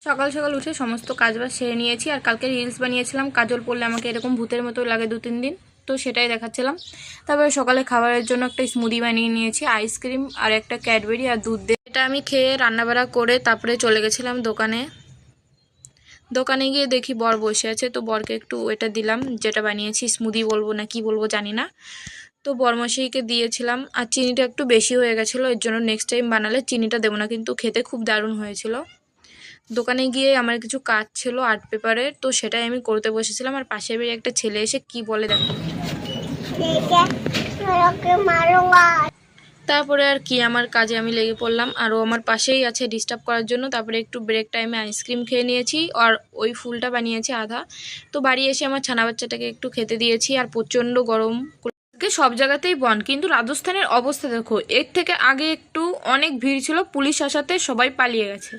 সকাল সকাল উঠে সমস্ত কাজবাজ সেরে নিয়েছি। আর কালকে রিলস বানিয়েছিলাম কাজল পরলে আমাকে এরকম ভূতের মতো লাগে 2-3 দিন, তো সেটাই দেখাচ্ছিলাম। তারপরে সকালে খাবারের জন্য একটা স্মুদি বানিয়ে নিয়েছি, আইসক্রিম আর একটা ক্যাডবেরি আর দুধ দিয়ে। এটা আমি খেয়ে রান্নাবাড়া করে তারপরে চলে গেছিলাম দোকানে গিয়ে দেখি বর বসে আছে, তো বরকে একটু এটা দিলাম, যেটা বানিয়েছি স্মুদি বলবো না কি বলবো জানি না। তো বরমশাইকে দিয়েছিলাম। আর চিনিটা একটু বেশি হয়ে গেছিলো, এর জন্য নেক্সট টাইম বানালে চিনিটা দেবো না, কিন্তু খেতে খুব দারুণ হয়েছিল। দোকানে গিয়ে আমার কিছু কাজ ছিল আর্ট পেপারের, তো সেটাই আমি করতে বসেছিলাম। আর পাশের বাড়ি একটা ছেলে এসে কি বলে দেখো। তারপরে আর কি আমার কাজে আমি লেগে পড়লাম, আরও আমার পাশেই আছে ডিস্টার্ব করার জন্য। তারপরে একটু ব্রেক টাইমে আইসক্রিম খেয়ে নিয়েছি আর ওই ফুলটা বানিয়েছি আধা। তো বাড়ি এসে আমার ছানা বাচ্চাটাকে একটু খেতে দিয়েছি। আর প্রচণ্ড গরম, সব জায়গাতেই বন্ধ, কিন্তু রাজস্থানের অবস্থা দেখো, এর থেকে আগে একটু অনেক ভিড় ছিল, পুলিশ আসাতে সবাই পালিয়ে গেছে।